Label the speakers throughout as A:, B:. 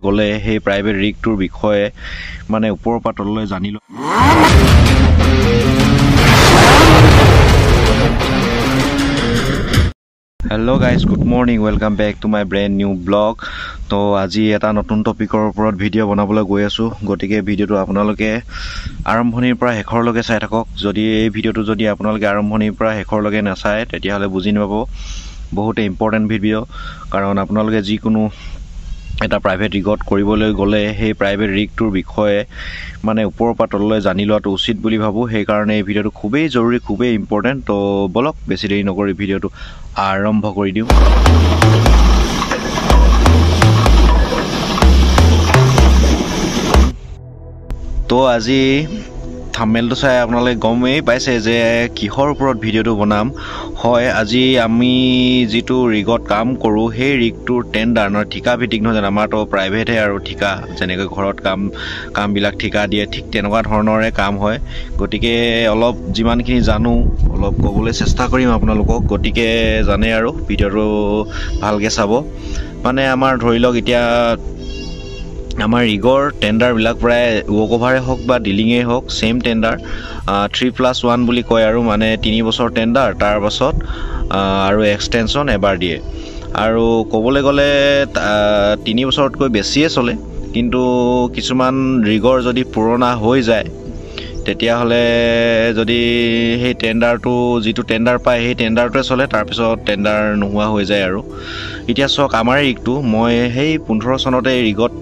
A: গলে সেই প্ৰাইভেট ৰিগটোৰ বিষয়ে মানে ওপৰৰ পাতললৈ জানিলো। Hello guys, good morning, welcome back to my brand new vlog. তো আজি এটা নতুন টপিকৰ ওপৰত ভিডিঅ' বনাবলৈ গৈ আছো। গতিকে ভিডিঅ'টো আপোনালোকে আৰম্ভণিৰ পৰা শেষৰলৈকে চাই থাকক। যদি এই ভিডিঅ'টো যদি আপোনালোকে আৰম্ভণিৰ পৰা শেষৰলৈকে নাচায় তেতিয়াহ'লে বুজি নাপাব। বহুত ইম্পৰ্টেণ্ট ভিডিঅ' কাৰণ আপোনালোকে যিকোনো এটা প্ৰাইভেট ৰিগত কৰিবলৈ গ'লে সেই প্ৰাইভেট ৰিগটোৰ বিষয়ে মানে ওপৰৰ পাতললৈ জানি লোৱাটো উচিত বুলি ভাবোঁ। সেইকাৰণে এই ভিডিঅ'টো খুবেই জৰুৰী, খুবেই ইম্পৰ্টেণ্ট। তো বলক বেছি দেৰি নকৰি ভিডিঅ'টো আৰম্ভ কৰি দিওঁ। তো আজি থাম্বনেইলটো চাই আপোনালোকে গমেই পাইছে যে কিহৰ ওপৰত ভিডিঅ'টো বনাম। হয়, আজি আমি যিটো ৰিগত কাম কৰোঁ সেই ৰিগটোৰ টেণ্ডাৰ নহয়, ঠিকা ভিত্তিক নহয় জানো। আমাৰতো প্ৰাইভেটহে আৰু ঠিকা, যেনেকৈ ঘৰত কামবিলাক ঠিকা দিয়ে ঠিক তেনেকুৱা ধৰণৰে কাম হয়। গতিকে অলপ যিমানখিনি জানো অলপ ক'বলৈ চেষ্টা কৰিম আপোনালোকক। গতিকে জানে আৰু ভিডিঅ'টো ভালকৈ চাব। মানে আমাৰ ধৰি লওক এতিয়া আমাৰ ৰিগৰ টেণ্ডাৰবিলাক প্ৰায় ৱকঅভাৰে হওক বা ডিলিঙেই হওক ছেইম টেণ্ডাৰ 3+1 বুলি কয় আৰু মানে 3 বছৰ টেণ্ডাৰ, তাৰ পাছত আৰু এক্সটেনশ্যন এবাৰ দিয়ে। আৰু ক'বলৈ গ'লে 3 বছৰতকৈ বেছিয়ে চলে, কিন্তু কিছুমান ৰিগৰ যদি পুৰণা হৈ যায় তেতিয়াহ'লে যদি সেই টেণ্ডাৰটো যিটো টেণ্ডাৰ পায় সেই টেণ্ডাৰটোৱে চলে, তাৰপিছত টেণ্ডাৰ নোহোৱা হৈ যায়। আৰু এতিয়া চাওক আমাৰ ৰিগটো মই সেই 15 চনতে ৰিগত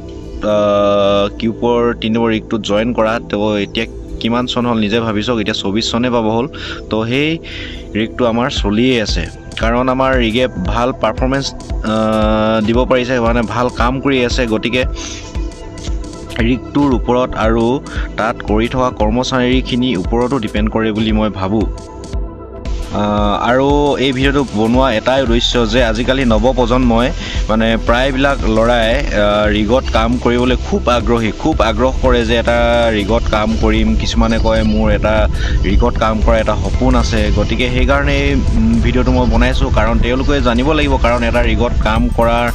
A: কিউপৰ 3 নম্বৰ ৰিগটোত জইন কৰা। তো এতিয়া কিমান চন হ'ল নিজে ভাবি চাওক, এতিয়া 24 চনে পাব হ'ল। তো সেই ৰিগটো আমাৰ চলিয়ে আছে, কাৰণ আমাৰ ৰিগে ভাল পাৰফৰ্মেঞ্চ দিব পাৰিছে, মানে ভাল কাম কৰি আছে। গতিকে ৰিগটোৰ ওপৰত আৰু তাত কৰি থকা কৰ্মচাৰীখিনিৰ ওপৰতো ডিপেণ্ড কৰে বুলি মই ভাবোঁ। আৰু এই ভিডিঅ'টো বনোৱা এটাই উদ্দেশ্য যে আজিকালি নৱপ্ৰজন্মই মানে প্ৰায়বিলাক ল'ৰাই ৰিগত কাম কৰিবলৈ খুব আগ্ৰহ কৰে যে এটা ৰিগত কাম কৰিম। কিছুমানে কয় মোৰ এটা ৰিগত কাম কৰা এটা সপোন আছে। গতিকে সেইকাৰণে এই ভিডিঅ'টো মই বনাইছোঁ, কাৰণ তেওঁলোকে জানিব লাগিব, কাৰণ এটা ৰিগত কাম কৰাৰ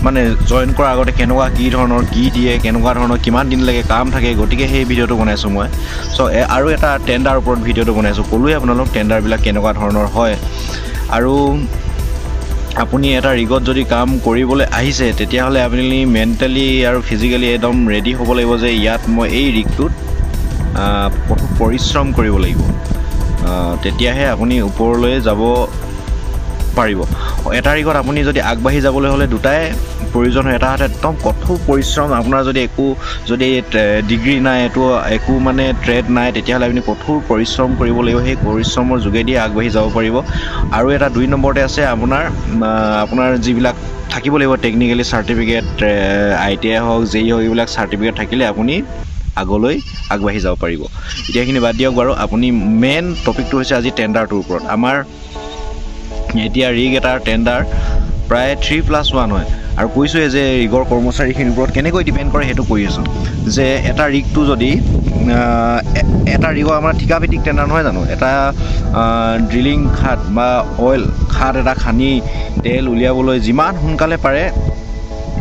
A: মানে জইন কৰাৰ আগতে কেনেকুৱা কি ধৰণৰ কি দিয়ে, কেনেকুৱা ধৰণৰ কিমান দিনলৈকে কাম থাকে। গতিকে সেই ভিডিঅ'টো বনাইছোঁ মই। আৰু এটা টেণ্ডাৰ ওপৰত ভিডিঅ'টো বনাইছোঁ, ক'লোৱে আপোনালোক টেণ্ডাৰবিলাক কেনেকুৱা ধৰণৰ হয়। আৰু আপুনি এটা ৰিগত যদি কাম কৰিবলৈ আহিছে তেতিয়াহ'লে আপুনি মেণ্টেলি আৰু ফিজিকেলি একদম ৰেডি হ'ব লাগিব যে ইয়াত মই এই ৰিগটোত কঠোৰ পৰিশ্ৰম কৰিব লাগিব, তেতিয়াহে আপুনি ওপৰলৈ যাব পাৰিব। এটা ৰিগত আপুনি যদি আগবাঢ়ি যাবলৈ হ'লে দুটাই প্ৰয়োজন হয়। এটা হাতে একদম কঠোৰ পৰিশ্ৰম, আপোনাৰ যদি ডিগ্ৰী নাই, একো মানে ট্ৰেড নাই, তেতিয়াহ'লে আপুনি কঠোৰ পৰিশ্ৰম কৰিব লাগিব। সেই পৰিশ্ৰমৰ যোগেদি আগবাঢ়ি যাব পাৰিব। আৰু এটা 2 নম্বৰতে আছে আপোনাৰ যিবিলাক থাকিব লাগিব টেকনিকেলি চাৰ্টিফিকেট, ITI হওক JEE হওক, এইবিলাক চাৰ্টিফিকেট থাকিলে আপুনি আগলৈ আগবাঢ়ি যাব পাৰিব। এতিয়া এইখিনি বাদ দিয়ক বাৰু। আপুনি মেইন টপিকটো হৈছে আজি টেণ্ডাৰটোৰ ওপৰত। আমাৰ এতিয়া ৰিগ এটাৰ টেণ্ডাৰ প্ৰায় 3+1 হয়। আৰু কৈছোঁৱে যে ৰিগৰ কৰ্মচাৰীখিনিৰ ওপৰত কেনেকৈ ডিপেণ্ড কৰে সেইটো কৈ আছোঁ। যে এটা ৰিগটো যদি এটা ৰিগৰ আমাৰ ঠিকাভিত্তিক টেণ্ডাৰ নহয় জানো, এটা ড্ৰিলিং খাট বা অইল খাট এটা খান্দি তেল উলিয়াবলৈ যিমান সোনকালে পাৰে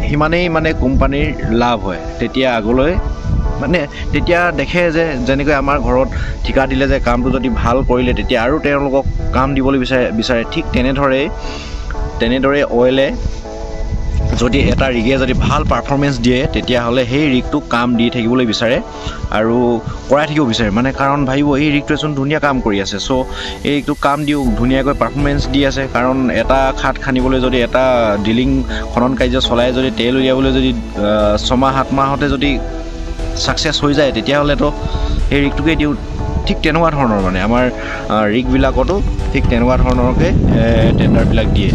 A: সিমানেই মানে কোম্পানীৰ লাভ হয়। তেতিয়া আগলৈ মানে তেতিয়া দেখে যে যেনেকৈ আমাৰ ঘৰত ঠিকা দিলে যে কামটো যদি ভাল কৰিলে তেতিয়া আৰু তেওঁলোকক কাম দিবলৈ বিচাৰে ঠিক তেনেদৰে অইলে যদি এটা ৰিগে যদি ভাল পাৰফৰ্মেঞ্চ দিয়ে তেতিয়াহ'লে সেই ৰিগটোক কাম দি থাকিবলৈ বিচাৰে আৰু কৰাই থাকিব বিচাৰে। মানে কাৰণ ভাবিব এই ৰিগটোৱেচোন ধুনীয়া কাম কৰি আছে, চ' এই ৰিগটোক কাম দিওঁ, ধুনীয়াকৈ পাৰফৰ্মেঞ্চ দি আছে। কাৰণ এটা খাট খান্দিবলৈ যদি এটা ড্ৰিলিং খনন কাৰ্য চলাই যদি তেল উলিয়াবলৈ যদি 6-7 মাহতে যদি ছাকচেছ হৈ যায় তেতিয়াহ'লেতো সেই ৰিগটোকে দিওঁ। ঠিক তেনেকুৱা ধৰণৰ মানে আমাৰ ৰিগবিলাকতো ঠিক তেনেকুৱা ধৰণৰকৈ টেণ্ডাৰবিলাক দিয়ে।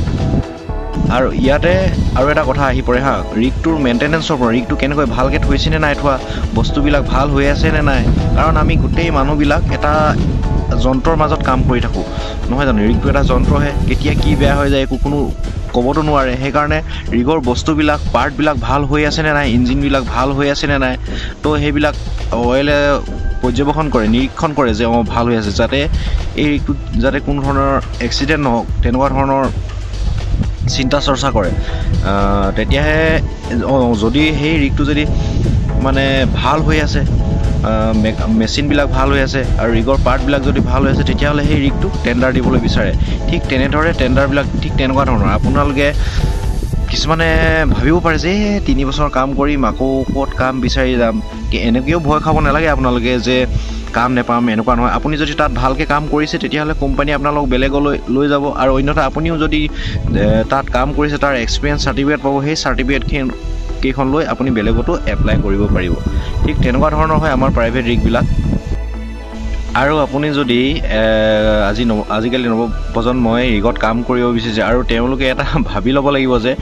A: আৰু ইয়াতে আৰু এটা কথা আহি পৰে হা, ৰিগটোৰ মেইনটেনেঞ্চৰ পৰা, ৰিগটো কেনেকৈ ভালকৈ থৈছেনে নাই থোৱা, বস্তুবিলাক ভাল হৈ আছেনে নাই। কাৰণ আমি গোটেই মানুহবিলাক এটা যন্ত্ৰৰ মাজত কাম কৰি থাকোঁ নহয় জানো। ৰিগটো এটা যন্ত্ৰহে, কেতিয়া কি বেয়া হৈ যায় একো কোনো ক'বতো নোৱাৰে। সেইকাৰণে ৰিগৰ বস্তুবিলাক পাৰ্টবিলাক ভাল হৈ আছেনে নাই, ইঞ্জিনবিলাক ভাল হৈ আছেনে নাই, তো সেইবিলাক অইলে পৰ্যবেক্ষণ কৰে, নিৰীক্ষণ কৰে যে ভাল হৈ আছে, যাতে এই ৰিগটোত যাতে কোনো ধৰণৰ এক্সিডেণ্ট নহওক, তেনেকুৱা ধৰণৰ চিন্তা চৰ্চা কৰে তেতিয়াহে যদি সেই ৰিগটো যদি মানে ভাল হৈ আছে মেচিনবিলাক ভাল হৈ আছে আৰু ৰিগৰ পাৰ্টবিলাক যদি ভাল হৈ আছে তেতিয়াহ'লে সেই ৰিগটো টেণ্ডাৰ দিবলৈ বিচাৰে ঠিক তেনেদৰে টেণ্ডাৰবিলাক ঠিক তেনেকুৱা ধৰণৰ আপোনালোকে কিছুমানে ভাবিব পাৰে যে 3 বছৰ কাম কৰিম আকৌ ক'ত কাম বিচাৰি যাম এনেকৈও ভয় খাব নালাগে আপোনালোকে যে কাম নাপাম এনেকুৱা নহয় আপুনি যদি তাত ভালকৈ কাম কৰিছে তেতিয়াহ'লে কোম্পানীয়ে আপোনালোক বেলেগলৈ লৈ যাব আৰু অন্যথা আপুনিও যদি তাত কাম কৰিছে তাৰ এক্সপিৰিয়েঞ্চ চাৰ্টিফিকেট পাব সেই চাৰ্টিফিকেটকেইখন লৈ আপুনি বেলেগতো এপ্লাই কৰিব পাৰিব ঠিক তেনেকুৱা ধৰণৰ হয় আমাৰ প্ৰাইভেট ৰিগবিলাক আৰু আপুনি যদি আজিকালি নৱপ্ৰজন্মই ৰিগত কাম কৰিব বিচাৰিছে আৰু তেওঁলোকে এটা ভাবি ল'ব লাগিব যে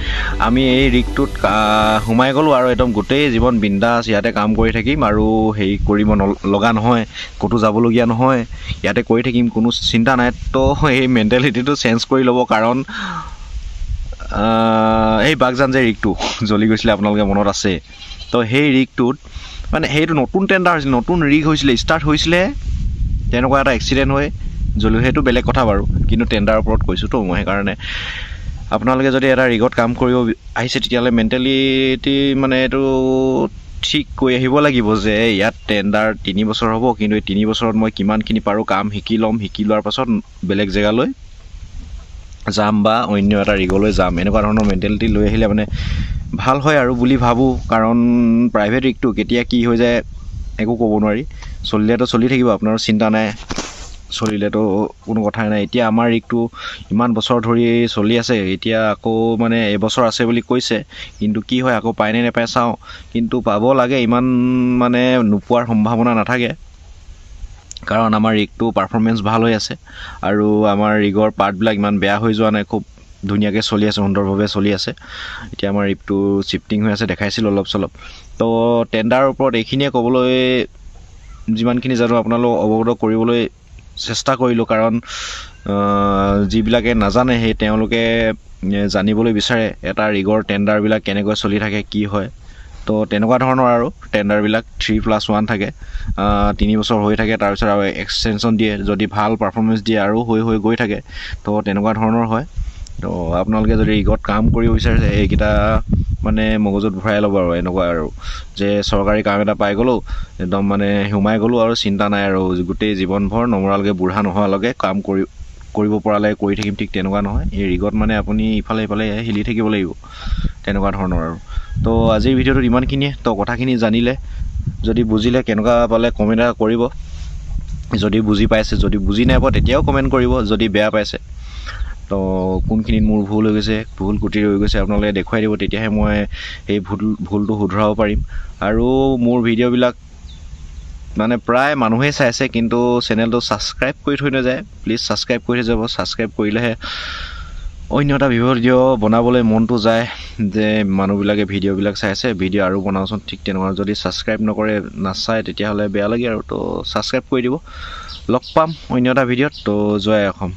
A: আমি এই ৰিগটোত সোমাই গ'লোঁ আৰু একদম গোটেই জীৱন বিন্দাছ ইয়াতে কাম কৰি থাকিম আৰু হেৰি কৰিব লগা নহয় ক'তো যাবলগীয়া নহয় ইয়াতে কৰি থাকিম কোনো চিন্তা নাই তো এই মেণ্টেলিটিটো চেঞ্জ কৰি ল'ব কাৰণ এই বাগজান যে ৰিগটো জ্বলি গৈছিলে আপোনালোকে মনত আছে তো সেই ৰিগটোত মানে সেইটো নতুন টেণ্ডাৰ হৈছিলে নতুন ৰিগ হৈছিলে ষ্টাৰ্ট হৈছিলে তেনেকুৱা এটা এক্সিডেণ্ট হৈ জ্বলো সেইটো বেলেগ কথা বাৰু কিন্তু টেণ্ডাৰৰ ওপৰত কৈছোঁ তো মই সেইকাৰণে আপোনালোকে যদি এটা ৰিগত কাম কৰিব আহিছে তেতিয়াহ'লে মেণ্টেলিটি মানে এইটো ঠিক কৰি আহিব লাগিব যে ইয়াত টেণ্ডাৰ 3 বছৰ হ'ব কিন্তু এই 3 বছৰত মই কিমানখিনি পাৰোঁ কাম শিকি লোৱাৰ পাছত বেলেগ জেগালৈ যাম বা অন্য এটা ৰিগলৈ যাম এনেকুৱা ধৰণৰ মেণ্টেলিটি লৈ আহিলে মানে ভাল হয় আৰু বুলি ভাবোঁ কাৰণ প্ৰাইভেট ৰিগটো কেতিয়া কি হৈ যায় একো ক'ব নোৱাৰি চলিলেতো চলি থাকিব আপোনাৰ চিন্তা নাই চলিলেতো কোনো কথাই নাই এতিয়া আমাৰ ৰিগটো ইমান বছৰ ধৰি চলি আছে এতিয়া আকৌ মানে এবছৰ আছে বুলি কৈছে কিন্তু কি হয় আকৌ পায়নে নাপায় চাওঁ কিন্তু পাব লাগে ইমান মানে নোপোৱাৰ সম্ভাৱনা নাথাকে কাৰণ আমাৰ ৰিগটো পাৰফৰ্মেঞ্চ ভাল হৈ আছে আৰু আমাৰ ৰিগৰ পাৰ্টবিলাক ইমান বেয়া হৈ যোৱা নাই খুব ধুনীয়াকৈ চলি আছে সুন্দৰভাৱে চলি আছে এতিয়া আমাৰ ৰিগটো শ্বিফটিং হৈ আছে দেখাইছিলোঁ অলপ চলপ তো টেণ্ডাৰৰ ওপৰত এইখিনিয়ে ক'বলৈ যিমানখিনি জানো আপোনালোক অৱগত কৰিবলৈ চেষ্টা কৰিলোঁ কাৰণ যিবিলাকে নাজানে সেই তেওঁলোকে জানিবলৈ বিচাৰে এটা ৰিগৰ টেণ্ডাৰবিলাক কেনেকৈ চলি থাকে কি হয় তো তেনেকুৱা ধৰণৰ আৰু টেণ্ডাৰবিলাক 3+1 থাকে 3 বছৰ হৈ থাকে তাৰপিছত আৰু এক্সটেনশ্যন দিয়ে যদি ভাল পাৰফৰ্মেঞ্চ দিয়ে আৰু হৈ গৈ থাকে তো তেনেকুৱা ধৰণৰ হয় তো আপোনালোকে যদি ৰিগত কাম কৰিব বিচাৰিছে এইকেইটা মানে মগজুত ভৰাই ল'ব আৰু এনেকুৱা আৰু যে চৰকাৰী কাম এটা পাই গ'লোঁ একদম মানে সোমাই গ'লোঁ আৰু চিন্তা নাই আৰু গোটেই জীৱনভৰ নমৰালৈকে বুঢ়া নোহোৱালৈকে কাম কৰিব পৰালৈকে কৰি থাকিম ঠিক তেনেকুৱা নহয় এই ৰিগত মানে আপুনি ইফালে হিলি থাকিব লাগিব তেনেকুৱা ধৰণৰ আৰু তো আজিৰ ভিডিঅ'টোত ইমানখিনিয়ে তো কথাখিনি জানিলে যদি বুজিলে কেনেকুৱা পালে কমেণ্ট এটা কৰিব যদি বুজি পাইছে যদি বুজি নাই পোৱা তেতিয়াও কমেণ্ট কৰিব যদি বেয়া পাইছে তো কোনখিনিত মোৰ ভুল হৈ গৈছে ভুল কুটি ৰৈ গৈছে আপোনালোকে দেখুৱাই দিব তেতিয়াহে মই সেই ভুলটো শুধৰাব পাৰিম আৰু মোৰ ভিডিঅ'বিলাক মানে প্ৰায় মানুহেই চাই আছে কিন্তু চেনেলটো ছাবস্ক্ৰাইব কৰি থৈ নাযায় প্লিজ ছাবস্ক্ৰাইব কৰি থৈ যাব ছাবস্ক্ৰাইব কৰিলেহে অন্য এটা ভিডিঅ' বনাবলৈ মনটো যায় যে মানুহবিলাকে ভিডিঅ'বিলাক চাই আছে ভিডিঅ' আৰু বনাওঁচোন ঠিক তেনেকুৱা যদি ছাবস্ক্ৰাইব নকৰে নাচায় তেতিয়াহ'লে বেয়া লাগে আৰু তো ছাবস্ক্ৰাইব কৰি দিব লগ পাম অন্য এটা ভিডিঅ'ত তো জয় অসম